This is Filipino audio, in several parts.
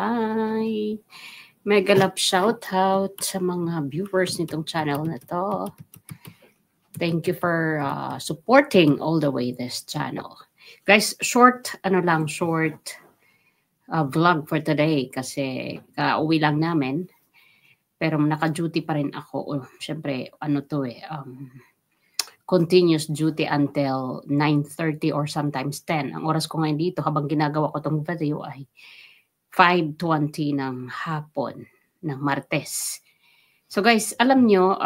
Hi! Mega love shoutout sa mga viewers nitong channel na to. Thank you for supporting all the way this channel. Guys, short vlog for today kasi kauwi lang namin. Pero naka-duty pa rin ako. Siyempre, continuous duty until 9:30 or sometimes 10. Ang oras ko ngayon dito habang ginagawa ko tong video ay 5:20 ng hapon ng Martes. So guys, alam nyo,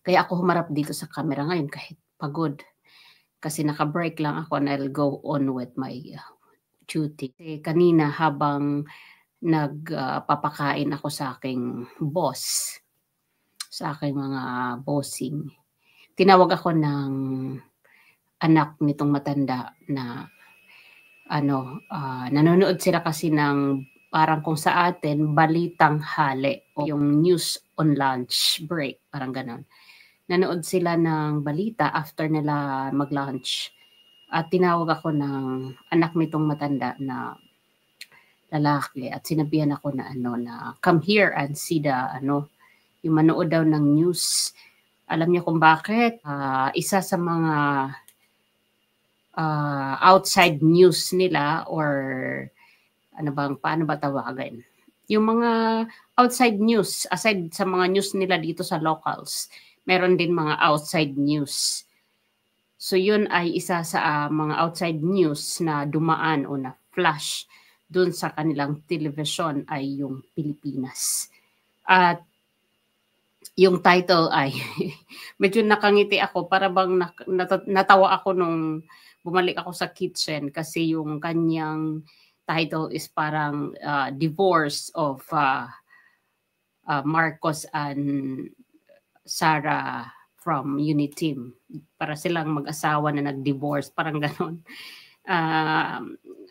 kaya ako humarap dito sa camera ngayon kahit pagod. Kasi naka-break lang ako and I'll go on with my duty. Kasi kanina habang nagpapakain ako sa aking boss, sa aking mga bossing, tinawag ako ng anak nitong matanda na nanonood sila kasi ng parang kung sa atin balitang hali o yung news on lunch break, parang ganon. Nanood sila ng balita after nila mag-lunch at tinawag ako ng anak nitong matanda na lalaki at sinabihan ako na na come here and see the yung manood daw ng news. Alam niyo kung bakit? Isa sa mga outside news nila or paano ba tawagin? Yung mga outside news, aside sa mga news nila dito sa locals, meron din mga outside news. So yun ay isa sa mga outside news na dumaan o na flash dun sa kanilang television ay yung Pilipinas. At yung title ay medyo nakangiti ako, para bang natawa ako nung bumalik ako sa kitchen kasi yung kanyang title is parang divorce of Marcos and Sara from Uniteam. Para silang mag-asawa na nag-divorce, parang ganon.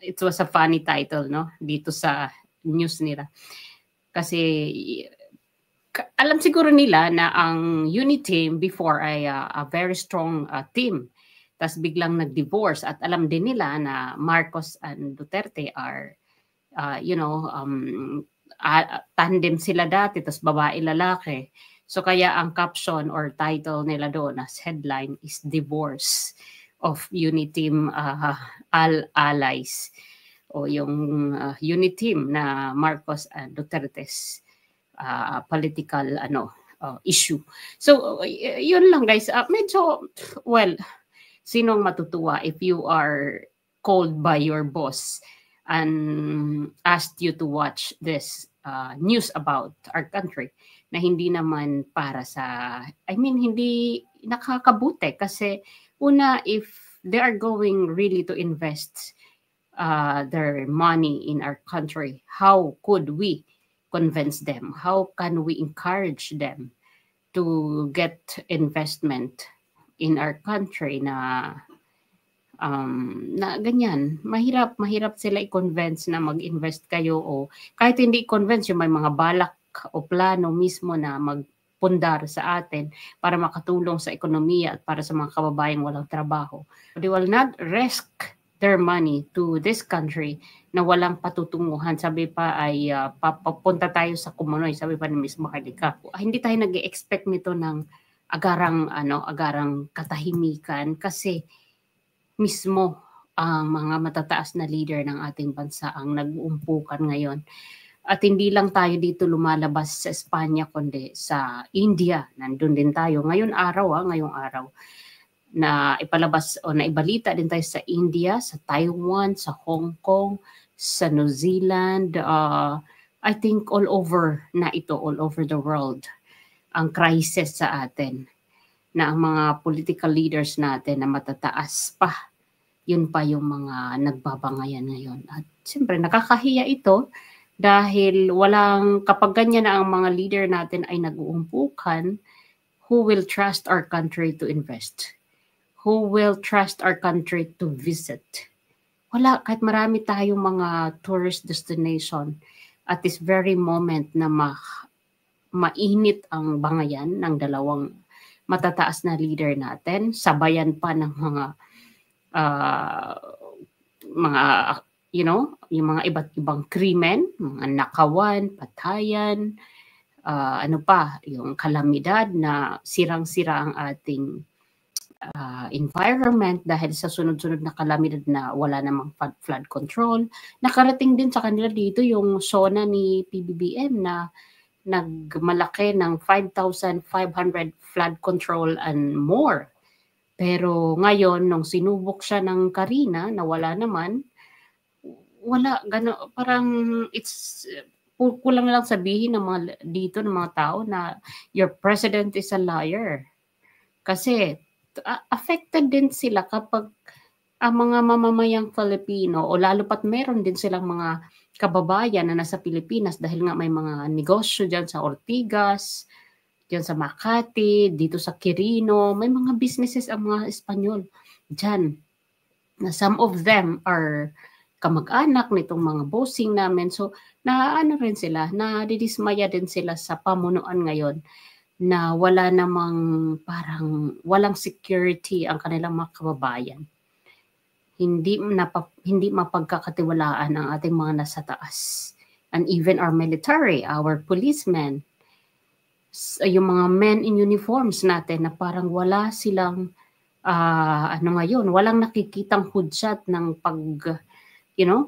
It was a funny title, no? Dito sa news nila. Kasi alam siguro nila na ang Uniteam before ay a very strong team. Tapos biglang nag-divorce at alam din nila na Marcos and Duterte are, tandem sila dati, tapos babae-lalaki. So kaya ang caption or title nila doon as headline is Divorce of Uniteam Allies o yung Uniteam na Marcos and Duterte's political issue. So yun lang guys, medyo sinong matutuwa if you are called by your boss and asked you to watch this news about our country na hindi naman para sa, hindi nakakabuti kasi una, if they are going really to invest their money in our country, how could we convince them? How can we encourage them to get investment in our country na ganyan? Mahirap sila i-convince na mag-invest kayo o kahit hindi i-convince, yung may mga balak o plano mismo na magpundar sa atin para makatulong sa ekonomiya at para sa mga kababayang walang trabaho. They will not risk their money to this country na walang patutunguhan. Sabi pa ay papunta tayo sa Kumunoy, sabi pa ni Ms. Maharlika. Hindi tayo nag-expect nito ng agarang katahimikan kasi mismo ang mga matataas na leader ng ating bansa ang nag-uumpukan ngayon. At hindi lang tayo dito lumalabas sa Espanya kundi sa India. Nandun din tayo. Ngayong araw na ipalabas o na ibalita din tayo sa India, sa Taiwan, sa Hong Kong, sa New Zealand. I think all over the world ang crisis sa atin na ang mga political leaders natin na matataas pa, yun pa yung mga nagbabangayan ngayon. At siyempre nakakahiya ito dahil kapag ganyan na ang mga leader natin ay nag-uumpukan, who will trust our country to invest? Who will trust our country to visit? Wala, kahit marami tayong mga tourist destination at this very moment na mainit ang bangayan ng dalawang matataas na leader natin, sabayan pa ng mga yung mga iba't ibang krimen, mga nakawan, patayan, ano pa, yung kalamidad na sirang-sira ang ating environment dahil sa sunod-sunod na kalamidad na wala namang flood control. Nakarating din sa kanila dito yung SONA ni PBBM na nagmalaki ng 5,500 flood control and more. Pero ngayon, nung sinubok siya ng Karina na wala naman, wala, parang kulang lang sabihin ng mga dito ng mga tao na your president is a liar. Kasi affected din sila kapag ang mga mamamayang Filipino o lalo pat meron din silang mga kababayan na nasa Pilipinas dahil nga may mga negosyo dyan sa Ortigas, dyan sa Makati, dito sa Quirino, may mga businesses ang mga Espanyol dyan. Na some of them are kamag-anak nitong mga bossing namin. So, naano rin sila, nadidismaya din sila sa pamunuan ngayon na wala namang parang walang security ang kanilang mga kababayan. Hindi mapagkakatiwalaan ang ating mga nasa taas. And even our military, our policemen, yung mga men in uniforms natin na parang wala silang ngayon, walang nakikitang hudyat ng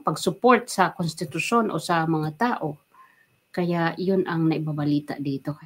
pag-support sa konstitusyon o sa mga tao. Kaya yun ang naibabalita dito.